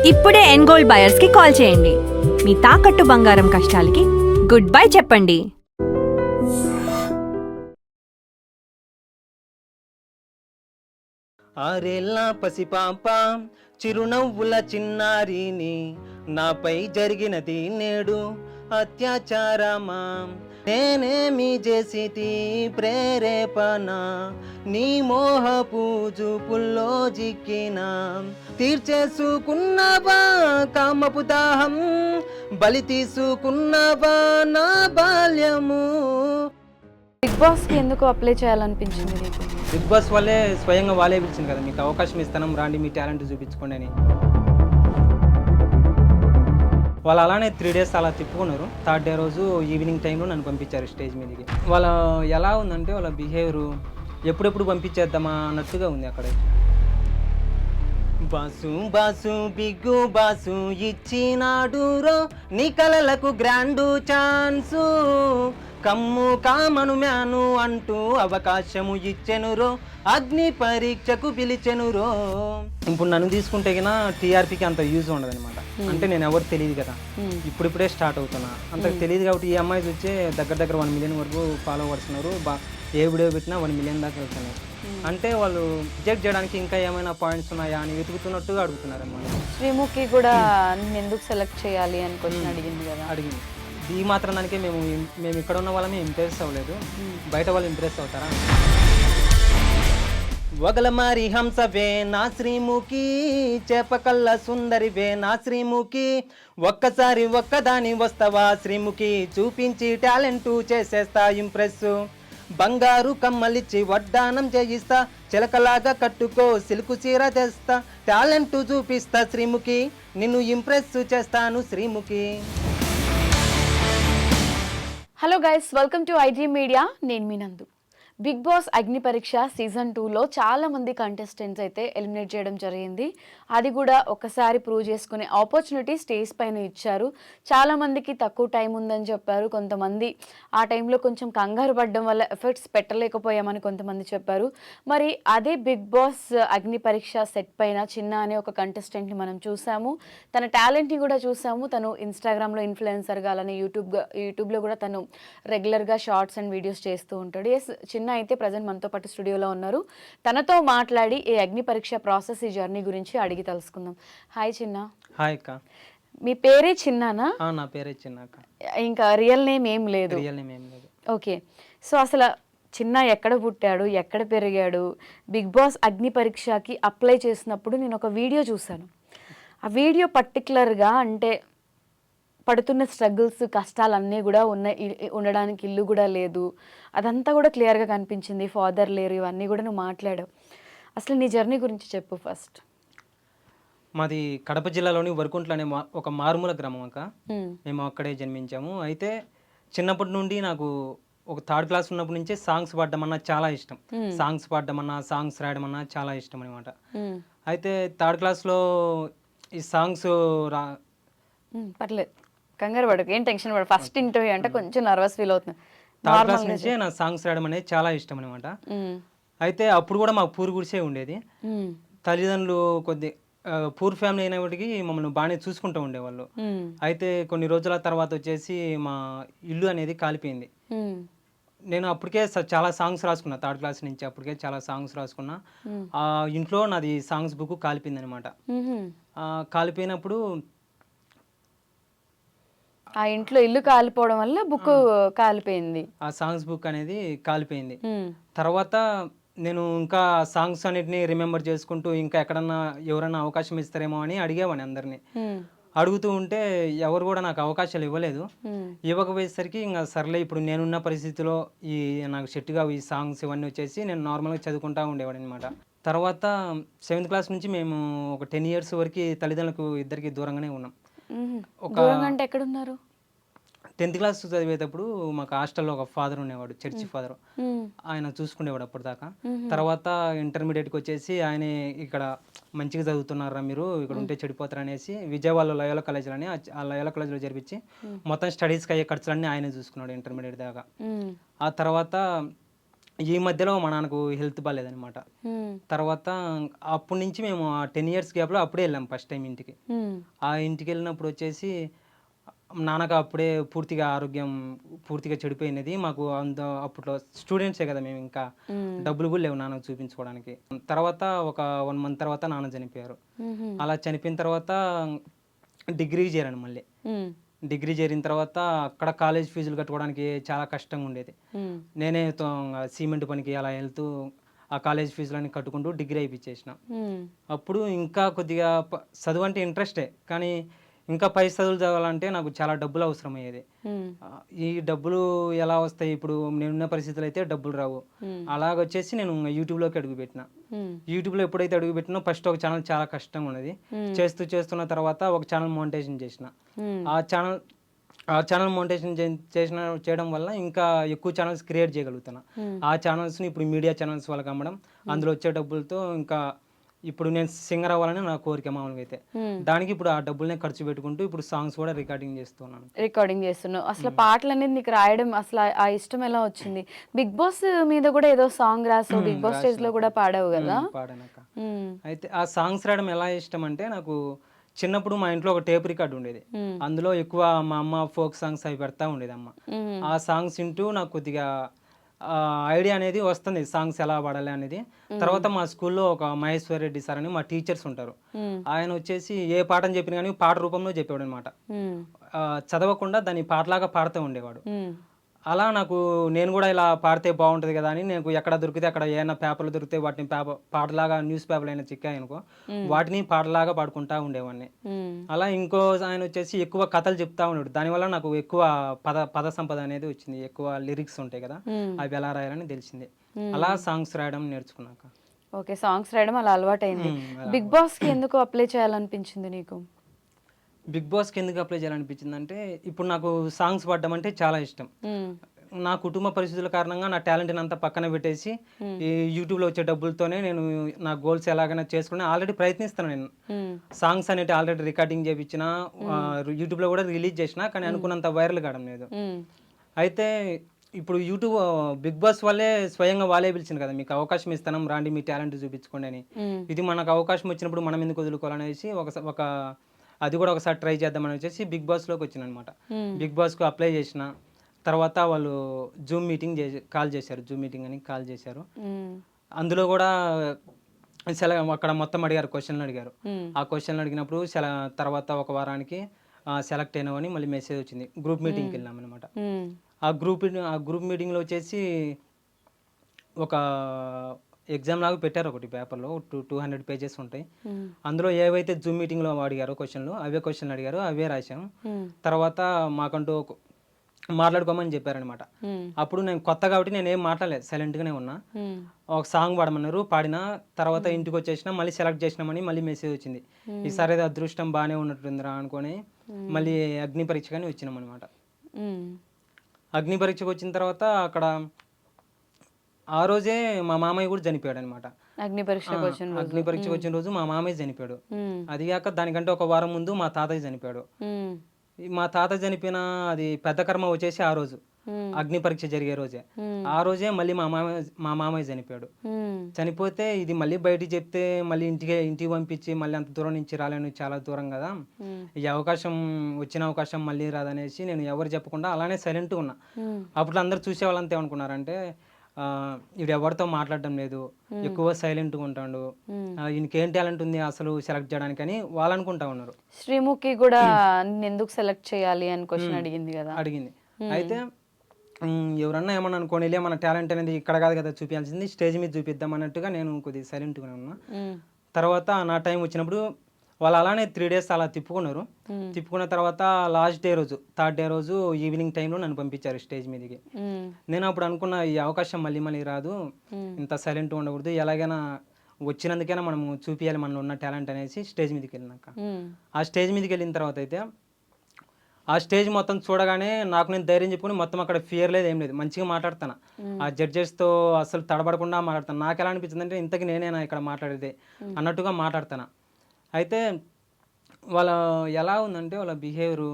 ఇప్పుడే ఎన్గోల్డ్ బయర్స్ కి కాల్ చేయండి. మీ తాకట్టు బంగారం కష్టాలకి గుడ్ బై చెప్పండి. ఆరేళ్ళ పసిపాప చిరునవ్వుల చిన్నారిని, నాపై జరిగినది నేడు అత్యాచారమా? నేనేమి చేసితి ప్రేరేపణ, నీ మోహపు చూపుల్లో జిక్కినా? తీర్చేసుకున్నావా కామపు దాహం, బలి తీసుకున్నావా నా బాల్యము? బిగ్ బాస్ కి ఎందుకు అప్లై చేయాలనిపించింది నీకు? బిగ్ బాస్ వల్లే స్వయంగా వాళ్ళే పిలిచింది కదా, మీకు అవకాశం ఇస్తాం రండి మీ టాలెంట్ చూపించుకోండి అని. వాళ్ళు అలానే 3 days అలా తిప్పుకున్నారు. 3rd day రోజు ఈవినింగ్ టైంలో నన్ను పంపించారు స్టేజ్ మీదకి. వాళ్ళ ఎలా ఉందంటే వాళ్ళ బిహేవియరు ఎప్పుడెప్పుడు పంపించేద్దామా అన్నట్టుగా ఉంది అక్కడ. బాసు బాసు బిగ్గు బాసు ఇచ్చినాడు రో నీ కలలకు గ్రాండు ఛాన్సు, కమ్ము కామను మ్యాను అంటూ అవకాశము ఇచ్చెనురో, అగ్ని పరీక్షకు పిలిచెనురో. ఇప్పుడు నన్ను తీసుకుంటే కన్నా టీఆర్పీకి అంత యూజ్ ఉండదు అనమాట. అంటే నేను ఎవరు తెలియదు కదా, ఇప్పుడిప్పుడే స్టార్ట్ అవుతున్నా, అంత తెలియదు కాబట్టి ఈ అమ్మాయి వచ్చే దగ్గర 1 million వరకు ఫాలోవర్స్ ఉన్నారు. ఏ వీడియో పెట్టినా 1 million దాకా వెళ్తున్నారు. అంటే వాళ్ళు రిజెక్ట్ చేయడానికి ఇంకా ఏమైనా పాయింట్స్ ఉన్నాయా అని వెతుకుతున్నట్టుగా అడుగుతున్నారు అన్నమాట. శ్రీముఖి కూడా ఎందుకు సెలెక్ట్ చేయాలి అని క్వశ్చన్ అడిగింది కదా. అడిగింది. ఈ మాత్రం దానికే మేము ఇక్కడ ఉన్న వాళ్ళమే ఇంప్రెస్ అవ్వలేదు, బయట వాళ్ళు ఇంప్రెస్ అవుతారా? వగలమారి హంసవే నా శ్రీముఖి, చేపకల్ల సుందరివే నా శ్రీముఖి, ఒక్కసారి ఒక్కదాని వస్తావా శ్రీముఖి, చూపించి టాలెంట్ చేసేస్తా ఇంప్రెస్, బంగారు కమ్మలిచ్చి వడ్డానం చేయిస్తా, చిలకలాగా కట్టుకో సిల్కు చీర తెస్తా, టాలెంట్ చూపిస్తా శ్రీముఖి, నిన్ను ఇంప్రెస్ చేస్తాను Sreemukhi. Hello guys, welcome to iDream media. నేను మీ నందు. బిగ్ బాస్ అగ్ని పరీక్ష సీజన్ 2లో చాలా మంది కంటెస్టెంట్స్ అయితే ఎలిమినేట్ చేయడం జరిగింది. అది కూడా ఒకసారి ప్రూవ్ చేసుకునే ఆపర్చునిటీ స్టేజ్ పైన ఇచ్చారు. చాలా మందికి తక్కువ టైం ఉందని చెప్పారు. కొంతమంది ఆ టైంలో కొంచెం కంగారు పడడం వల్ల ఎఫర్ట్స్ పెట్టలేకపోయామని కొంతమంది చెప్పారు. మరి అదే బిగ్ బాస్ అగ్ని పరీక్ష సెట్ పైన చిన్న అనే ఒక కంటెస్టెంట్ని మనం చూసాము. తన టాలెంట్ని కూడా చూసాము. తను ఇన్స్టాగ్రామ్లో ఇన్ఫ్లుయెన్సర్గా, అలానే యూట్యూబ్లో కూడా తను రెగ్యులర్గా షార్ట్స్ అండ్ వీడియోస్ చేస్తూ ఉంటాడు. ఎస్, చిన్న అయితే ప్రజెంట్ మనతో పాటు స్టూడియోలో ఉన్నారు. తనతో మాట్లాడి ఈ అగ్ని పరీక్ష ప్రాసెస్, ఈ జర్నీ గురించి అడిగి తెలుసుకుందాం. హాయ్ చిన్న. హాయ్ అక్క. మీ పేరే చిన్నానా? నా పేరే చిన్న అక్క. ఇంకా రియల్ నేమ్ ఏం లేదు? రియల్ నేమ్ ఏం లేదు. ఓకే. సో అసలు చిన్న ఎక్కడ పుట్టాడు, ఎక్కడ పెరిగాడు? బిగ్ బాస్ అగ్ని పరీక్షకి అప్లై చేసినప్పుడు నేను ఒక వీడియో చూశాను. ఆ వీడియో పర్టికులర్గా అంటే పడుతున్న స్ట్రగుల్స్, కష్టాలన్నీ కూడా ఉండడానికి ఇల్లు కూడా లేదు, అదంతా కూడా క్లియర్గా కనిపించింది. ఫాదర్ లేరు, ఇవన్నీ కూడా నువ్వు మాట్లాడావు. అసలు నీ జర్నీ గురించి చెప్పు ఫస్ట్. మాది కడప జిల్లాలోని వరకుంట్ల అనే ఒక మారుమూల గ్రామం అక్క. మేము అక్కడే జన్మించాము. అయితే చిన్నప్పటి నుండి నాకు ఒక 3rd class ఉన్నప్పటి నుంచే సాంగ్స్ పాడడం అన్నా చాలా ఇష్టం. సాంగ్స్ పాడడం అన్నా, సాంగ్స్ రాయడం అన్నా చాలా ఇష్టం అనమాట. అయితే 3rd classలో ఈ సాంగ్స్ పర్లేదు, కంగారు పడకు, ఏం టెన్షన్ పడకు. ఫస్ట్ ఇంటర్వ్యూ అంటే కొంచెం నర్వస్ ఫీల్ అవుతుంది. 3rd class నుంచే నా సాంగ్స్ రాయడం అనేది చాలా ఇష్టం అనమాట. అయితే అప్పుడు కూడా మాకు పూర్ గుడిసే ఉండేది. తల్లిదండ్రులు కొద్ది పూర్ ఫ్యామిలీ అయినప్పటికీ మమ్మల్ని బాగానే చూసుకుంటూ ఉండేవాళ్ళు. అయితే కొన్ని రోజుల తర్వాత వచ్చేసి మా ఇల్లు అనేది కాలిపోయింది. నేను అప్పటికే చాలా సాంగ్స్ రాసుకున్నా. 3rd class నుంచి అప్పటికే చాలా సాంగ్స్ రాసుకున్నా. ఆ ఇంట్లో నాది సాంగ్స్ బుక్ కాలిపోయింది అనమాట. కాలిపోయినప్పుడు ఆ ఇంట్లో ఇల్లు కాలిపోవడం వల్ల బుక్ కాలిపోయింది. ఆ సాంగ్స్ బుక్ అనేది కాలిపోయింది. తర్వాత నేను ఇంకా సాంగ్స్ అన్నిటిని రిమెంబర్ చేసుకుంటూ ఇంకా ఎక్కడన్నా ఎవరైనా అవకాశం ఇస్తారేమో అని అడిగేవాడిని అందరినీ. అడుగుతూ ఉంటే ఎవరు కూడా నాకు అవకాశాలు ఇవ్వలేదు. ఇవ్వకపోయేసరికి ఇంకా సర్లే ఇప్పుడు నేనున్న పరిస్థితిలో ఈ నాకు సెట్గా ఈ సాంగ్స్ ఇవన్నీ వచ్చేసి నేను నార్మల్గా చదువుకుంటూ ఉండేవాడు అనమాట. తర్వాత 7th class నుంచి మేము ఒక 10 years వరకు తల్లిదండ్రులకు ఇద్దరికి దూరంగానే ఉన్నాం. అంటే ఎక్కడున్నారు? 10th class చదివేటప్పుడు మాకు హాస్టల్లో ఒక ఫాదర్ ఉండేవాడు, చర్చి ఫాదర్. ఆయన చూసుకునేవాడు అప్పటిదాకా. తర్వాత ఇంటర్మీడియట్కి వచ్చేసి ఆయనే ఇక్కడ మంచిగా చదువుతున్నారా మీరు, ఇక్కడ ఉంటే చెడిపోతారు అనేసి విజయవాడలో లయోలా కాలేజీలో అని ఆ లయోలా కాలేజీలో జరిపించి మొత్తం స్టడీస్కి అయ్యే ఖర్చులన్నీ ఆయనే చూసుకున్నాడు ఇంటర్మీడియట్ దాకా. ఆ తర్వాత ఈ మధ్యలో మా నాన్నకు హెల్త్ బాగాలేదనమాట. తర్వాత అప్పటి నుంచి మేము ఆ 10 ఇయర్స్ గ్యాప్లో అప్పుడే వెళ్ళాం ఫస్ట్ టైం ఇంటికి. ఆ ఇంటికి వెళ్ళినప్పుడు వచ్చేసి నాన్నకు అప్పుడే పూర్తిగా ఆరోగ్యం పూర్తిగా చెడిపోయినది. మాకు అప్పట్లో స్టూడెంట్సే కదా మేము, ఇంకా డబ్బులు కూడా లేవు నాన్నకు చూపించుకోవడానికి. తర్వాత ఒక 1 మంత్ తర్వాత నాన్న చనిపోయారు. అలా చనిపోయిన తర్వాత డిగ్రీ చేరాను మళ్ళీ. డిగ్రీ చేరిన తర్వాత అక్కడ కాలేజ్ ఫీజులు కట్టుకోవడానికి చాలా కష్టంగా ఉండేది. నేనే సిమెంట్ పనికి అలా వెళ్తూ ఆ కాలేజ్ ఫీజులన్నీ కట్టుకుంటూ డిగ్రీ అయిపించేసిన. అప్పుడు ఇంకా కొద్దిగా చదువు అంటే ఇంట్రెస్టే, కానీ ఇంకా పై చదువులు చదవాలంటే నాకు చాలా డబ్బులు అవసరం అయ్యేది. ఈ డబ్బులు ఎలా వస్తాయి, ఇప్పుడు నేనున్న పరిస్థితులు అయితే డబ్బులు రావు. అలాగొచ్చేసి నేను యూట్యూబ్లోకి అడుగుపెట్టిన. యూట్యూబ్లో ఎప్పుడైతే అడుగుపెట్టినో ఫస్ట్ ఒక ఛానల్ చాలా కష్టంగా ఉన్నది. చేస్తున్న తర్వాత ఒక ఛానల్ మోనిటైజేషన్ చేసిన. ఆ ఛానల్ మోనిటైజేషన్ చేయడం వల్ల ఇంకా ఎక్కువ ఛానల్స్ క్రియేట్ చేయగలుగుతాను. ఆ ఛానల్స్ని ఇప్పుడు మీడియా ఛానల్స్ వాళ్ళకి అమ్మడం, అందులో వచ్చే డబ్బులతో ఇంకా ఇప్పుడు నేను సింగర్ అవ్వాలని నా కోరిక మామూలుగా అయితే. దానికి ఇప్పుడు ఆ డబ్బులనే ఖర్చు పెట్టుకుంటూ ఇప్పుడు సాంగ్స్ కూడా రికార్డింగ్ చేస్తున్నావు. అసలు పాటలు అనేది నీకు రాయడం అసలు ఆ ఇష్టం ఎలా వచ్చింది? బిగ్ బాస్ మీద కూడా ఏదో సాంగ్ రాసావు, బిగ్ బాస్ స్టేజ్ లో కూడా పాడావు కదా? పాడానక్క. అయితే ఆ సాంగ్స్ రాయడం ఎలా ఇష్టం అంటే, నాకు చిన్నప్పుడు మా ఇంట్లో ఒక టేప్ రికార్డు ఉండేది. అందులో ఎక్కువ మా అమ్మ ఫోక్ సాంగ్స్ అవి పెడతా ఉండేది అమ్మ. ఆ సాంగ్స్ వింటూ నాకు కొద్దిగా ఐడియా అనేది వస్తుంది సాంగ్స్ ఎలా పాడాలి అనేది. తర్వాత మా స్కూల్లో ఒక మహేశ్వర్ రెడ్డి సార్ అని మా టీచర్స్ ఉంటారు. ఆయన వచ్చేసి ఏ పాటని చెప్పిన కానీ పాట రూపంలో చెప్పేవాడు అనమాట. చదవకుండా దాన్ని పాటలాగా పాడుతూ ఉండేవాడు. అలా నాకు నేను కూడా ఇలా పాడితే బాగుంటుంది కదా అని, నేను ఎక్కడ దొరికితే అక్కడ ఏమైనా పేపర్లు దొరికితే వాటిని పాటలాగా న్యూస్ పేపర్లు అయినా చిక్కాయనుకో వాటిని పాటలాగా పాడుకుంటా ఉండేవాడిని. అలా ఇంకో ఆయన వచ్చేసి ఎక్కువ కథలు చెప్తా ఉండేవాడు. దానివల్ల నాకు ఎక్కువ పద సంపద అనేది వచ్చింది. ఎక్కువ లిరిక్స్ ఉంటాయి కదా, అవి ఎలా రాయాలని తెలిసింది. అలా సాంగ్స్ రాయడం నేర్చుకున్నాక. ఓకే, సాంగ్స్ రాయడం అలా అలవాటైంది. బిగ్ బాస్ కి ఎందుకు అప్లై చేయాలనిపించింది నీకు? బిగ్ బాస్కి ఎందుకు అప్లై చేయాలనిపించింది అంటే, ఇప్పుడు నాకు సాంగ్స్ పాడడం అంటే చాలా ఇష్టం. నా కుటుంబ పరిస్థితుల కారణంగా నా టాలెంట్ని అంతా పక్కన పెట్టేసి ఈ యూట్యూబ్లో వచ్చే డబ్బులతోనే నేను నా గోల్స్ ఎలాగైనా చేసుకుని ఆల్రెడీ ప్రయత్నిస్తాను. నేను సాంగ్స్ అనేవి ఆల్రెడీ రికార్డింగ్ చేయించిన, యూట్యూబ్లో కూడా రిలీజ్ చేసిన, కానీ అనుకున్నంత వైరల్ కావడం లేదు. అయితే ఇప్పుడు యూట్యూబ్ బిగ్ బాస్ వల్లే స్వయంగా వాళ్ళే పిలిచింది కదా, మీకు అవకాశం ఇస్తాం రాండి మీ టాలెంట్ చూపించుకోండి అని. ఇది మనకు అవకాశం వచ్చినప్పుడు మనం ఎందుకు వదులుకోవాలనేసి ఒక అది కూడా ఒకసారి ట్రై చేద్దామని వచ్చేసి బిగ్ బాస్లోకి వచ్చిన అనమాట. బిగ్ బాస్కు అప్లై చేసిన తర్వాత వాళ్ళు జూమ్ మీటింగ్ కాల్ చేశారు. అందులో కూడా అక్కడ మొత్తం అడిగారు, క్వశ్చన్లు అడిగారు. ఆ క్వశ్చన్లు అడిగినప్పుడు తర్వాత ఒక వారానికి సెలెక్ట్ అయినామని మళ్ళీ మెసేజ్ వచ్చింది. గ్రూప్ మీటింగ్కి వెళ్ళాం అనమాట. ఆ గ్రూప్ మీటింగ్లో వచ్చేసి ఒక ఎగ్జామ్ లాగా పెట్టారు, ఒకటి పేపర్లో 200 పేజెస్ ఉంటాయి. అందులో ఏవైతే జూమ్ మీటింగ్లో అడిగారో క్వశ్చన్లు, అవే క్వశ్చన్లు అడిగారు, అవే రాశాం. తర్వాత మాకంటూ మాట్లాడుకోమని చెప్పారనమాట. అప్పుడు నేను కొత్త కాబట్టి నేను ఏం మాట్లాడలేదు, సైలెంట్గానే ఉన్నా. ఒక సాంగ్ పాడమన్నారు, పాడిన తర్వాత ఇంటికి వచ్చేసిన, మళ్ళీ సెలెక్ట్ చేసినామని మళ్ళీ మెసేజ్ వచ్చింది. ఈసారి ఏదో అదృష్టం బాగానే ఉన్నట్టుందిరా అనుకొని మళ్ళీ అగ్ని పరీక్ష కానీ వచ్చినాం అనమాట. అగ్ని పరీక్షకు వచ్చిన తర్వాత అక్కడ ఆ రోజే మా మామయ్య కూడా చనిపోయాడు అనమాట. అగ్ని పరీక్షకు వచ్చిన రోజు మా మామయ్య చనిపోయాడు. అది కాక దానికంటే ఒక వారం ముందు మా తాతయ్య చనిపోయాడు. మా తాత చనిపోయిన అది పెద్ద కర్మ వచ్చేసి ఆ రోజు అగ్ని పరీక్ష జరిగే రోజే. ఆ రోజే మళ్ళీ మా మామయ్య చనిపోయాడు. చనిపోతే ఇది మళ్ళీ బయటికి చెప్తే మళ్ళీ ఇంటికి పంపించి మళ్ళీ అంత దూరం నుంచి రాలేను, చాలా దూరం కదా, ఈ వచ్చిన అవకాశం మళ్ళీ రాదనేసి నేను ఎవరు చెప్పకుండా అలానే సైలెంట్గా ఉన్నా. అప్పుడు అందరు చూసే వాళ్ళంతా ఏమనుకున్నారంటే, ఇది ఎవరితో మాట్లాడడం లేదు, ఎక్కువ సైలెంట్గా ఉంటాడు, ఈయనకేం టాలెంట్ ఉంది అసలు సెలెక్ట్ చేయడానికి అని వాళ్ళు అనుకుంటా ఉన్నారు. శ్రీముఖి కూడా ఎందుకు సెలెక్ట్ చేయాలి అని క్వశ్చన్ అడిగింది. అయితే ఎవరన్నా ఏమన్నా అనుకోని, మన టాలెంట్ అనేది ఇక్కడ కాదు కదా చూపించాల్సింది, స్టేజ్ మీద చూపిద్దాం అన్నట్టుగా నేను కొద్దిగా సైలెంట్గానే ఉన్నా. తర్వాత నా టైం వచ్చినప్పుడు వాళ్ళు అలానే 3 days అలా తిప్పుకున్నారు. తిప్పుకున్న తర్వాత లాస్ట్ డే రోజు, 3rd day రోజు ఈవినింగ్ టైంలో నన్ను పంపించారు స్టేజ్ మీదకి. నేను అప్పుడు అనుకున్న, ఈ అవకాశం మళ్ళీ రాదు, ఇంత సైలెంట్గా ఉండకూడదు, ఎలాగైనా వచ్చినందుకైనా మనం చూపించాలి మనలో ఉన్న టాలెంట్ అనేసి స్టేజ్ మీదకి వెళ్ళినాక. ఆ స్టేజ్ మీదకి వెళ్ళిన తర్వాత అయితే ఆ స్టేజ్ మొత్తం చూడగానే నాకు నేను ధైర్యం చెప్పుకుని మొత్తం అక్కడ ఫియర్ లేదు, ఏం లేదు, మంచిగా మాట్లాడుతాను. ఆ జడ్జెస్తో అసలు తడబడకుండా మాట్లాడతాను. నాకు ఎలా అనిపించింది అంటే, ఇంతకీ నేనేనా ఇక్కడ మాట్లాడేది అన్నట్టుగా మాట్లాడతాను. అయితే వాళ్ళ ఎలా ఉందంటే వాళ్ళ బిహేవియరు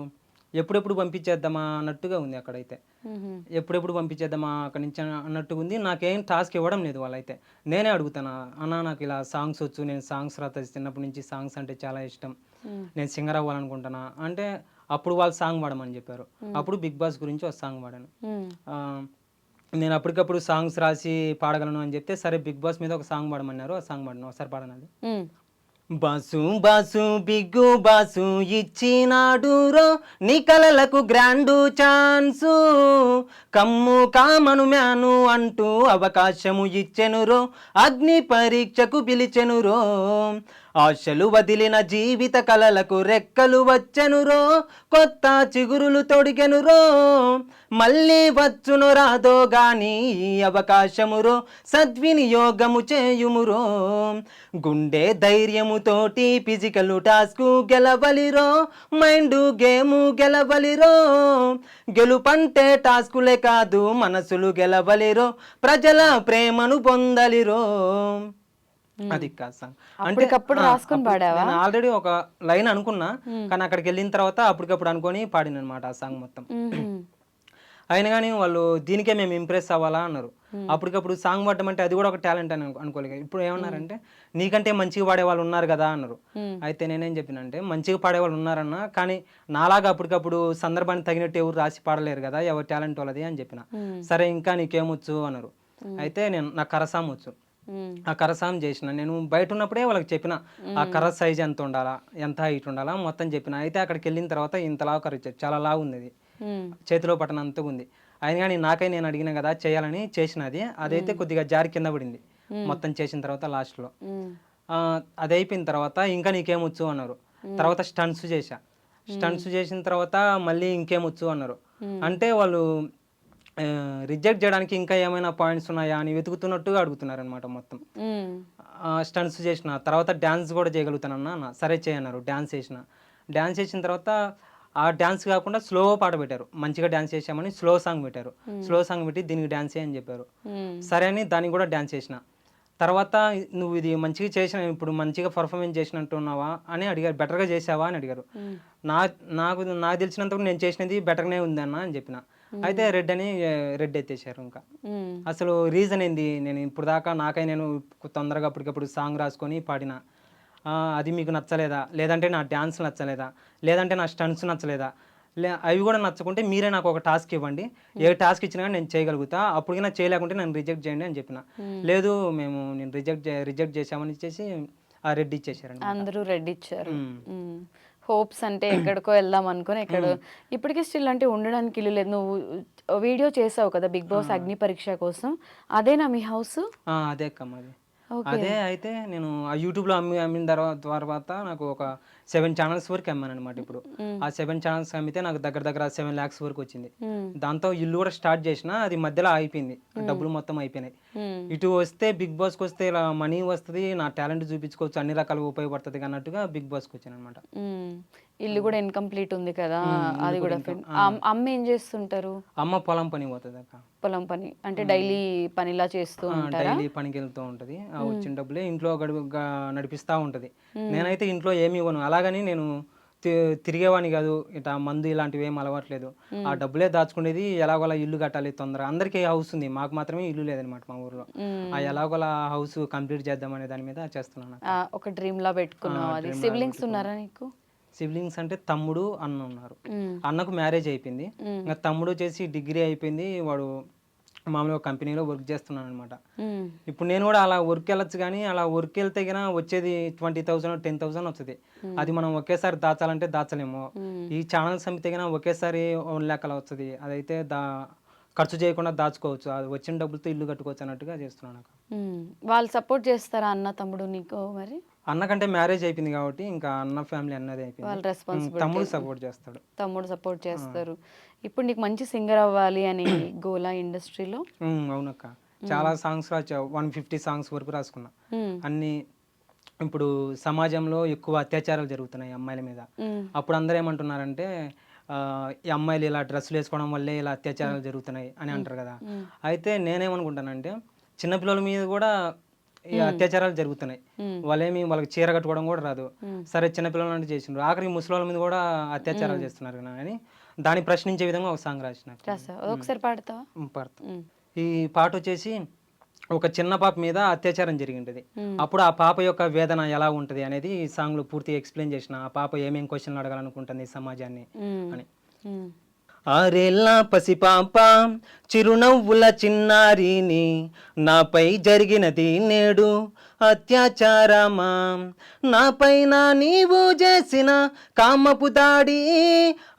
ఎప్పుడెప్పుడు పంపించేద్దామా అన్నట్టుగా ఉంది అక్కడైతే. మ్మ్. ఎప్పుడెప్పుడు పంపించేద్దామా అక్కడి నుంచి అన్నట్టుగా ఉంది. నాకేం టాస్క్ ఇవ్వడం లేదు వాళ్ళైతే. నేనే అడుగుతాను, అన్న నాకు ఇలా సాంగ్స్ వచ్చు, నేను సాంగ్స్ రాత చిన్నప్పటి నుంచి సాంగ్స్ అంటే చాలా ఇష్టం, నేను సింగర్ అవ్వాలనుకుంటున్నా అంటే అప్పుడు వాళ్ళు సాంగ్ పాడమని చెప్పారు. అప్పుడు బిగ్ బాస్ గురించి ఒక సాంగ్ పాడాను. మ్మ్. ఆ, నేను అప్పటికప్పుడు సాంగ్స్ రాసి పాడగలను అని చెప్తే సరే బిగ్ బాస్ మీద ఒక సాంగ్ పాడమన్నారు. ఆ సాంగ్ పాడను, ఒకసారి పాడనది. మ్మ్. బాసు బాసు బిగ్గు బాసు ఇచ్చినాడు రో నీ కలలకు గ్రాండు ఛాన్సు, కమ్ము కామను మ్యాను అంటూ అవకాశము ఇచ్చెను రో, అగ్ని పరీక్షకు పిలిచెను రో, ఆశలు వదిలిన జీవిత కలలకు రెక్కలు వచ్చెను రో, కొత్త చిగురులు తొడిగెను రో, మళ్ళీ వచ్చును రాదో గాని ఈ అవకాశము రో, సద్వినియోగము చేయుమురో, గుండె ధైర్యముతోటి ఫిజికల్ టాస్క్ గెలవలిరో, మైండ్ గేము గెలవలిరో, గెలుపంటే టాస్కులే కాదు మనసులు గెలవలిరో, ప్రజల ప్రేమను పొందలిరో. అది కాదు సాంగ్. అప్పటికప్పుడు రాసుకొని పాడావా? నేను ఆల్రెడీ ఒక లైన్ అనుకున్నా, కానీ అక్కడికి వెళ్ళిన తర్వాత అప్పటికప్పుడు అనుకొని పాడిన అనమాట ఆ సాంగ్ మొత్తం. మ్మ్. అయినా కానీ వాళ్ళు దీనికే మేము ఇంప్రెస్ అవ్వాలా అన్నారు. అప్పటికప్పుడు సాంగ్ పాడటం అంటే అది కూడా ఒక టాలెంట్ అని అనుకోలేదు. ఇప్పుడు ఏమన్నారంటే నీకంటే మంచిగా పాడే వాళ్ళు ఉన్నారు కదా అన్నారు. అయితే నేనేం చెప్పినంటే మంచిగా పాడే వాళ్ళు ఉన్నారన్న, కానీ నాలాగా అప్పటికప్పుడు సందర్భానికి తగినట్టు ఎవరు రాసి పాడలేరు కదా, ఎవరు టాలెంట్ వాళ్ళది అని చెప్పిన. సరే ఇంకా నీకేమొచ్చు అన్నారు. అయితే నాకు కరసాం వచ్చు. ఆ కరసాం చేసిన నేను బయట ఉన్నప్పుడే వాళ్ళకి చెప్పిన ఆ కర్ర సైజ్ ఎంత ఉండాలా, ఎంత హైట్ ఉండాలా మొత్తం చెప్పిన. అయితే అక్కడికి వెళ్ళిన తర్వాత ఇంతలా కర్ర ఇచ్చారు, చాలా లావు ఉంది అది, చేతిలో పట్టనంతగా ఉంది. అయినా కానీ నేను అడిగిన కదా చేయాలని చేసినది. అదైతే కొద్దిగా జారి కింద పడింది మొత్తం చేసిన తర్వాత లాస్ట్లో. అది అయిపోయిన తర్వాత ఇంకా నీకేమొచ్చు అన్నారు. తర్వాత స్టంట్స్ చేశా. స్టంట్స్ చేసిన తర్వాత మళ్ళీ ఇంకేమొచ్చు అన్నారు. అంటే వాళ్ళు రిజెక్ట్ చేయడానికి ఇంకా ఏమైనా పాయింట్స్ ఉన్నాయా అని వెతుకుతున్నట్టుగా అడుగుతున్నారు అనమాట మొత్తం. స్టంట్స్ చేసిన తర్వాత డ్యాన్స్ కూడా చేయగలుగుతానన్నా, సరే చేయన్నారు. డ్యాన్స్ చేసిన. డ్యాన్స్ చేసిన తర్వాత ఆ డ్యాన్స్ కాకుండా స్లో పాట పెట్టారు. మంచిగా డ్యాన్స్ చేసామని స్లో సాంగ్ పెట్టారు. స్లో సాంగ్ పెట్టి దీనికి డ్యాన్స్ చేయని చెప్పారు. సరే అని దానికి కూడా డ్యాన్స్ చేసిన. తర్వాత నువ్వు ఇది మంచిగా చేసిన, ఇప్పుడు మంచిగా పర్ఫార్మెన్స్ చేసినట్టున్నావా అని అడిగారు. బెటర్గా చేసావా అని అడిగారు. నాకు తెలిసినంత నేను చేసినది బెటర్గానే ఉంది అన్న అని చెప్పిన. అయితే రెడ్ ఎత్తేసారు. ఇంకా అసలు రీజన్ ఏంది, నేను ఇప్పుడు దాకా నేను తొందరగా అప్పటికప్పుడు సాంగ్ రాసుకొని పాడిన, అది మీకు నచ్చలేదా, లేదంటే నా డ్యాన్స్ నచ్చలేదా, లేదంటే నా స్టంట్స్ నచ్చలేదా, అవి కూడా నచ్చకుంటే మీరే నాకు ఒక టాస్క్ ఇవ్వండి, ఏ టాస్క్ ఇచ్చినా నేను చేయగలుగుతా, అప్పటికైనా చేయలేకుంటే నన్ను రిజెక్ట్ చేయండి అని చెప్పిన. లేదు నేను రిజెక్ట్ చేసామని ఇచ్చేసి ఆ రెడ్ ఇచ్చేసారండి. అందరూ రెడ్ ఇచ్చారు. హోప్స్ అంటే ఎక్కడికో వెళ్దాం అనుకుని ఇప్పటికీ స్టిల్ అంటే ఉండడానికి ఇల్లు లేదు. నువ్వు వీడియో చేసావు కదా బిగ్ బాస్ అగ్ని పరీక్ష కోసం, అదేనా మీ హౌస్? అదే అక్క మాది. అదే. అయితే నేను ఆ యూట్యూబ్లో అమ్మిన తర్వాత నాకు ఒక 7 ఛానల్స్ వరకు అమ్మాను అనమాట. ఇప్పుడు ఆ 7 ఛానల్స్ అమ్మితే నాకు దగ్గర 7 lakhs వరకు వచ్చింది. దాంతో ఇల్లు కూడా స్టార్ట్ చేసిన, అది మధ్యలో అయిపోయింది, డబ్బులు మొత్తం అయిపోయినాయి. ఇటు వస్తే బిగ్ బాస్కి వస్తే ఇలా మనీ వస్తుంది, నా టాలెంట్ చూపించుకోవచ్చు, అన్ని రకాలుగా ఉపయోగపడుతుంది అన్నట్టుగా బిగ్ బాస్కి వచ్చాను అనమాట. ఇల్లు కూడా ఇన్కంప్లీట్ ఉంది కదా, అది కూడా. అమ్మ ఏం చేస్తుంటారు? అమ్మ పొలం పని పోతుంది అక్క. పొలం పని అంటే డైలీ పనిలా చేస్తూ ఉంటారా? డైలీ పనికి వెళ్తూ ఉంటది. ఆ వచ్చిన డబ్బులే ఇంట్లో నడిపిస్తూ ఉంటది. నేనైతే ఇంట్లో ఏమి ఇవ్వను. అలాగని నేను తిరిగేవాడిని కాదు, ఇట్లా మందు ఇలాంటివి ఏం అలవాట్లేదు. ఆ డబ్బులే దాచుకునేది. ఎలాగోలా ఇల్లు కట్టాలి తొందరగా, అందరికీ హౌస్ ఉంది, మాకు మాత్రమే ఇల్లు లేదనమాట మా ఊర్లో. ఆ ఎలాగోలా హౌస్ కంప్లీట్ చేద్దాం అనే దాని మీద చేస్తున్నాను. ఒక డ్రీమ్ లా పెట్టుకున్నావు. అది సిబ్లింగ్స్ ఉన్నారా నీకు? సిబ్లింగ్స్ అంటే తమ్ముడు, అన్న ఉన్నారు. అన్నకు మ్యారేజ్ అయిపోయింది. ఇంకా తమ్ముడు చేసి డిగ్రీ అయిపోయింది, వాడు మామూలుగా కంపెనీలో వర్క్ చేస్తున్నాను అనమాట. ఇప్పుడు నేను కూడా అలా వర్క్ వెళ్ళొచ్చు, కానీ అలా వర్క్ వెళ్తే కన్నా వచ్చేది 20,000 10,000 వస్తుంది. అది మనం ఒకేసారి దాచాలంటే దాచలేము. ఈ ఛానల్స్ అమ్మితే కన్నా ఒకేసారి 1 lakh అలా వస్తుంది. అదైతే ఖర్చు చేయకుండా దాచుకోవచ్చు, అది వచ్చిన డబ్బులతో ఇల్లు కట్టుకోవచ్చు అన్నట్టుగా చేస్తున్నాను. వాళ్ళు సపోర్ట్ చేస్తారా అన్న తమ్ముడు నీకు? మరి అన్నకంటే మ్యారేజ్ అయిపోయింది కాబట్టి ఇంకా అన్న ఫ్యామిలీ అన్నది అయిపోయింది. తమ్ముడు సపోర్ట్ చేస్తాడు. తమ్ముడు సపోర్ట్ చేస్తారు. ఇప్పుడు నీకు మంచి సింగర్ అవ్వాలి అని గోలా ఇండస్ట్రీలో? అవునక్క, చాలా సాంగ్స్ రాసా, 150 సాంగ్స్ వరకు రాసుకున్నా. అన్ని ఇప్పుడు సమాజంలో ఎక్కువ అత్యాచారాలు జరుగుతున్నాయి అమ్మాయిల మీద. అప్పుడు అందరూ ఏమంటున్నారంటే ఈ అమ్మాయిలు ఇలా డ్రెస్సులు వేసుకోవడం వల్లే ఇలా అత్యాచారాలు జరుగుతున్నాయి అని అంటారు కదా. అయితే నేనేమనుకుంటానంటే చిన్నపిల్లల మీద కూడా ఈ అత్యాచారాలు జరుగుతున్నాయి. వాళ్ళకి చీర కట్టుకోవడం కూడా రాదు. సరే చిన్నపిల్లలు అంటే చేసిండ్రు, ఆఖరికి ముసలి మీద కూడా అత్యాచారాలు చేస్తున్నారు కదా అని దాన్ని ప్రశ్నించే విధంగా ఒక సాంగ్ రాసిన. రాసావు, ఒకసారి పాడతావా? పాడతా. ఈ పాట వచ్చేసి ఒక చిన్న పాప మీద అత్యాచారం జరిగింటది. అప్పుడు ఆ పాప యొక్క వేదన ఎలా ఉంటది అనేది ఈ సాంగ్ లో పూర్తిగా ఎక్స్ప్లెయిన్ చేసిన. ఆ పాప ఏమేం క్వశ్చన్లు అడగాలనుకుంటుంది సమాజాన్ని అని. ఆరేళ్ళ పసిపాప చిరునవ్వుల చిన్నారిని, నాపై జరిగినది నేడు అత్యాచారమా, నాపైన నీవు చేసిన కామపు దాడి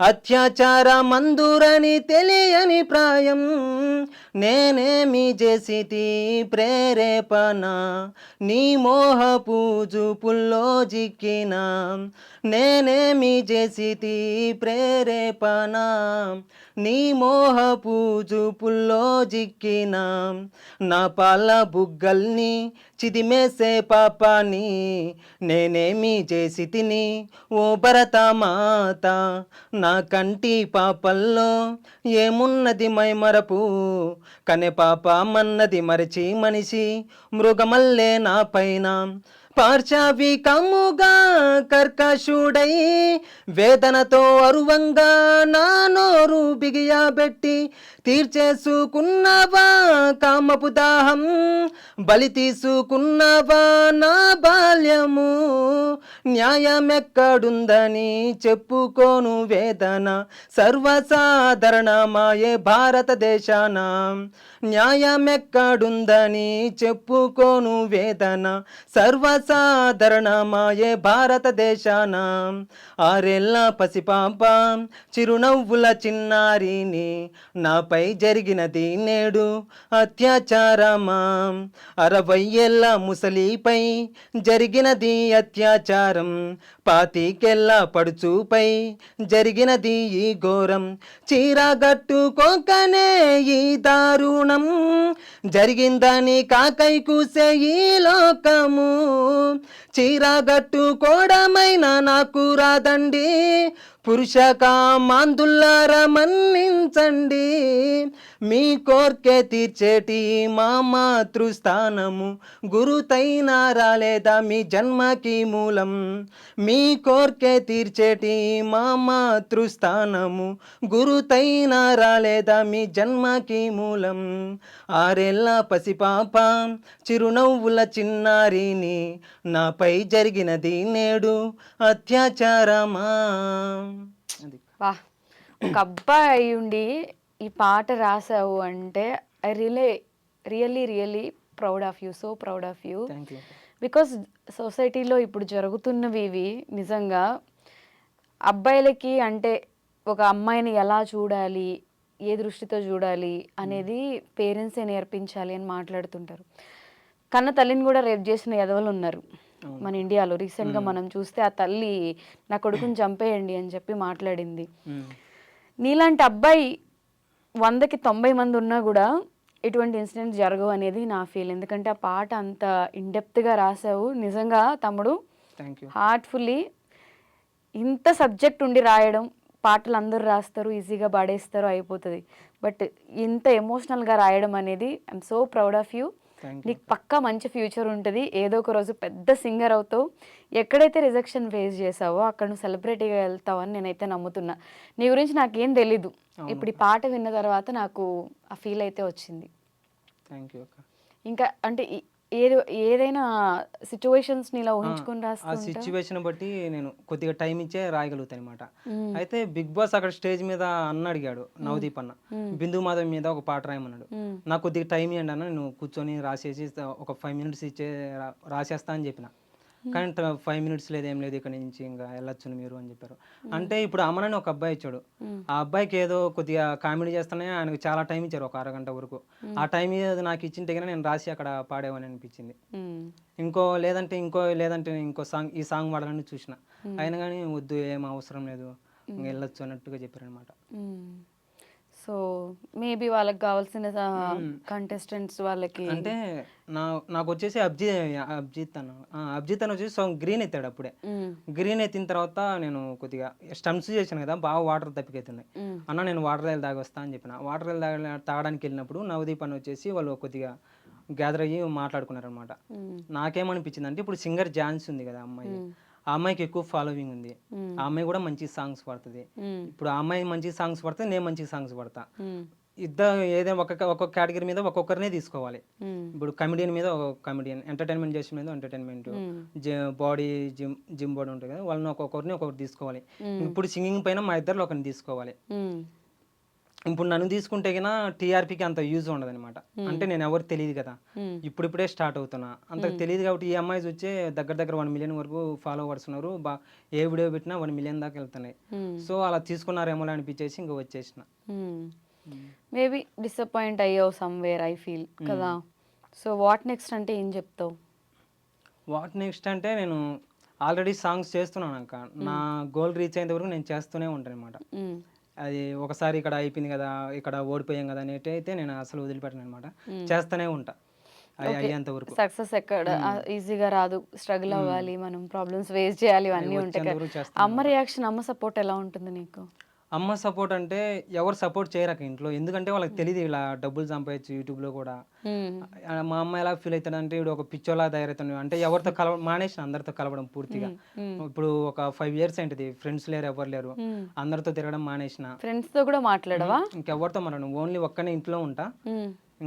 అత్యాచారమందురని తెలియని ప్రాయం, నేనేమి చేసితి ప్రేరేపణ నీ మోహపు చూపుల్లో జిక్కిన, నేనేమి చేసితి ప్రేరేపణ నీ మోహపు చూపుల్లో జిక్కిన, నా పాల బుగ్గల్ని చిదిమేసే పాపాని నేనేమి చేసి తిని ఓ భరత మాత, నా కంటి పాపల్లో ఏమున్నది మైమరపు, కనే పాప మన్నది మరచి మనిషి మృగమల్లే నా పైన, పార్శ్వికముగా కర్కశుడై వేదనతో అరువంగా నా నోరు బిగియాబెట్టి తీర్చేసుకున్నావా కామపు దాహం, బలి తీసుకున్నావా నా బాల్యము, న్యాయమెక్కడుందని చెప్పుకోను వేదన సర్వసాధారణమాయే భారతదేశాన, న్యాయమెక్కడుందని చెప్పుకోను వేదన సర్వసాధారణమాయే భారతదేశాన, ఆరేళ్ళ పసిపాప చిరునవ్వుల చిన్నారిని, నాపై జరిగినది నేడు అత్యాచారమా, 60 ఏళ్ళ ముసలిపై జరిగినది అత్యాచారం, 25 ఏళ్ళ పడుచుపై జరిగినది ఈ ఘోరం, చీరగట్టుకోకనే ఈ దారుణం జరిగిందని కాకై కూసే ఈ లోకము, చీరగట్టుకోవడమైనా నాకు రాదండి, పురుష కామాందుల్లారా మన్నించండి, మీ కోర్కె తీర్చేటి మా మాతృస్థానము గురుతైన రాలేదా మీ జన్మకి మూలం, మీ కోర్కె తీర్చేటి మా మాతృస్థానము గురుతైన రాలేదా మీ జన్మకి మూలం, ఆరేళ్ళ పసిపాప చిరునవ్వుల చిన్నారిని, నాపై జరిగినది నేడు అత్యాచారమా. వా, ఒక అబ్బాయి అయి ఉండి ఈ పాట రాసావు అంటే I really proud of you, so proud of you. Thank you. Because సొసైటీలో ఇప్పుడు జరుగుతున్నవి ఇవి నిజంగా అబ్బాయిలకి అంటే ఒక అమ్మాయిని ఎలా చూడాలి, ఏ దృష్టితో చూడాలి అనేది పేరెంట్సే నేర్పించాలి అని మాట్లాడుతుంటారు. కన్న తల్లిని కూడా రేప్ చేసిన ఎదవలు ఉన్నారు మన ఇండియాలో. రీసెంట్గా మనం చూస్తే ఆ తల్లి నా కొడుకుని చంపేయండి అని చెప్పి మాట్లాడింది. నీలాంటి అబ్బాయి 100కి 90 మంది ఉన్నా కూడా ఇటువంటి ఇన్సిడెంట్స్ జరగవు అనేది నా ఫీల్. ఎందుకంటే ఆ పాట అంత ఇన్డెప్త్గా రాసావు. నిజంగా తమ్ముడు హార్ట్ఫుల్లీ ఇంత సబ్జెక్ట్ ఉండి రాయడం, పాటలు అందరూ రాస్తారు, ఈజీగా పాడేస్తారు, అయిపోతుంది. బట్ ఇంత ఎమోషనల్గా రాయడం అనేది I'm so proud of you. నీకు పక్కా మంచి ఫ్యూచర్ ఉంటుంది. ఏదో ఒక రోజు పెద్ద సింగర్ అవుతావు. ఎక్కడైతే రిజెక్షన్ ఫేస్ చేసావో అక్కడ నువ్వు సెలబ్రిటీగా వెళ్తావు అని నేనైతే నమ్ముతున్నా. నీ గురించి నాకేం తెలీదు, ఇప్పుడు ఈ పాట విన్న తర్వాత నాకు ఆ ఫీల్ అయితే వచ్చింది. ఇంకా అంటే ఏదైనా సిచ్యువేషన్స్ ని ఇలా ఊహించుకొని ఆ సిచ్యువేషన్ బట్టి నేను కొద్దిగా టైం ఇచ్చే రాయగలుగుతాను అనమాట. అయితే బిగ్ బాస్ అక్కడ స్టేజ్ మీద అన్న అడిగాడు, నవదీప్ అన్న, బిందు మాధవ్ మీద ఒక పాట రాయమన్నాడు. నాకు కొద్దిగా టైం ఇవ్వండి అన్న, నేను కూర్చొని రాసేసి ఒక 5 minutes ఇచ్చే రాసేస్తా అని చెప్పిన. కానీ 5 minutes లేదు, ఏం లేదు, ఇక్కడ నుంచి ఇంకా వెళ్ళొచ్చు మీరు అని చెప్పారు. అంటే ఇప్పుడు అమనని ఒక అబ్బాయి ఇచ్చాడు. ఆ అబ్బాయికి ఏదో కొద్దిగా కామెడీ చేస్తానే ఆయనకు చాలా టైం ఇచ్చారు, ఒక 1/2 గంట వరకు. ఆ టైం నాకు ఇచ్చింటే కానీ నేను రాసి అక్కడ పాడేవని అనిపించింది. లేదంటే ఇంకో సాంగ్, ఈ సాంగ్ వాడాలని చూసిన. అయినా కానీ వద్దు, ఏం అవసరం లేదు, వెళ్ళొచ్చు అన్నట్టుగా చెప్పారు అనమాట. సో మేబీ వాళ్ళకి కావాల్సిన కంటెస్టెంట్స్ వాళ్ళకి అంటే నాకు వచ్చేసి అభిజిత్ అన్న వచ్చేసి సాంగ్ గ్రీన్ ఎత్తాడు. అప్పుడే గ్రీన్ ఎత్తిన తర్వాత నేను కొద్దిగా స్టంప్స్ చేశాను కదా, బాగా వాటర్ తప్పికెత్తున్నాయి అన్న, నేను వాటర్ రైలు తాగి వస్తా అని చెప్పిన. వాటర్ రైలు తాగడానికి వెళ్ళినప్పుడు నవదీప్ అని వచ్చేసి వాళ్ళు కొద్దిగా గ్యాదర్ అయ్యి మాట్లాడుకున్నారు అనమాట. నాకేమనిపించింది అంటే ఇప్పుడు సింగర్ ఝాన్సీ ఉంది కదా అమ్మాయి, ఆ అమ్మాయికి ఎక్కువ ఫాలోవింగ్ ఉంది. ఆ అమ్మాయి కూడా మంచి సాంగ్స్ పాడుతుంది. ఇప్పుడు ఆ అమ్మాయి మంచి సాంగ్స్ పాడితే నేను మంచి సాంగ్స్ పాడతా. ఇద్దరు ఏదైనా ఒక్కొక్క కేటగిరీ మీద ఒక్కొక్కరినే తీసుకోవాలి. ఇప్పుడు కమెడియన్ మీద ఒక కమెడియన్, ఎంటర్టైన్మెంట్ చేసిన మీద ఎంటర్టైన్మెంట్, బాడీ జిమ్ బాడీ ఉంటుంది కదా, వాళ్ళని ఒక్కొక్కరిని ఒక్కొక్కటి తీసుకోవాలి. ఇప్పుడు సింగింగ్ పైన మా ఇద్దరిలో ఒకరిని తీసుకోవాలి. ఇప్పుడు నన్ను తీసుకుంటే కన్నా టీఆర్పీకి అంత యూజ్ ఉండదు అనమాట. అంటే నేను ఎవరు తెలియదు కదా, ఇప్పుడిప్పుడే స్టార్ట్ అవుతున్నా, అంత తెలియదు కాబట్టి ఈ అమ్మాయి వచ్చే దగ్గర 1 మిలియన్ వరకు ఫాలోవర్స్ ఉన్నారు. ఏ వీడియో పెట్టినా 1 మిలియన్ దాకా వెళ్తున్నాయి. సో అలా తీసుకున్నారేమో అనిపించేసి ఇంకా వచ్చేసిన. మేబీ డిసప్పాయింట్ అయ్యావు సమ్వేర్ ఐ ఫీల్ కదా. సో వాట్ నెక్స్ట్ అంటే ఏం చెప్తావు? వాట్ నెక్స్ట్ అంటే నేను ఆల్రెడీ సాంగ్స్ చేస్తున్నాను అక్క. నా గోల్ రీచ్ అయ్యేంత వరకు నేను చేస్తూనే ఉంటాను అనమాట. అది ఒకసారి ఇక్కడ అయిపోయింది కదా, ఇక్కడ ఓడిపోయాం కదా అనేటి అయితే నేను అసలు వదిలిపెట్టను అనమాట. చేస్తూనే ఉంటా అయ్యేంత వరకు. సక్సెస్ ఎక్కడ ఈజీగా రాదు, స్ట్రగుల్ అవ్వాలి, మనం ప్రాబ్లమ్స్ ఫేస్ చేయాలి, ఇవన్నీ ఉంటాయి కదా. అమ్మ రియాక్షన్, అమ్మ సపోర్ట్ ఎలా ఉంటుంది నీకు? అమ్మ సపోర్ట్ అంటే ఎవరు సపోర్ట్ చేయరాక ఇంట్లో, ఎందుకంటే వాళ్ళకి తెలియదు ఇలా డబ్బులు సంపాదించు యూట్యూబ్లో కూడా. మా అమ్మ ఎలా ఫీల్ అవుతాడంటే ఇప్పుడు ఒక పిచ్చోలా తయారవుతాను అంటే ఎవరితో మానేసిన అందరితో కలవడం పూర్తిగా. ఇప్పుడు ఒక 5 years ఏంటిది, ఫ్రెండ్స్ లేరు, ఎవరు లేరు, అందరితో తిరగడం మానేసిన. ఫ్రెండ్స్ తో కూడా మాట్లాడవా? ఇంకెవరితో మాట్లాడను, ఓన్లీ ఒక్కనే ఇంట్లో ఉంటా.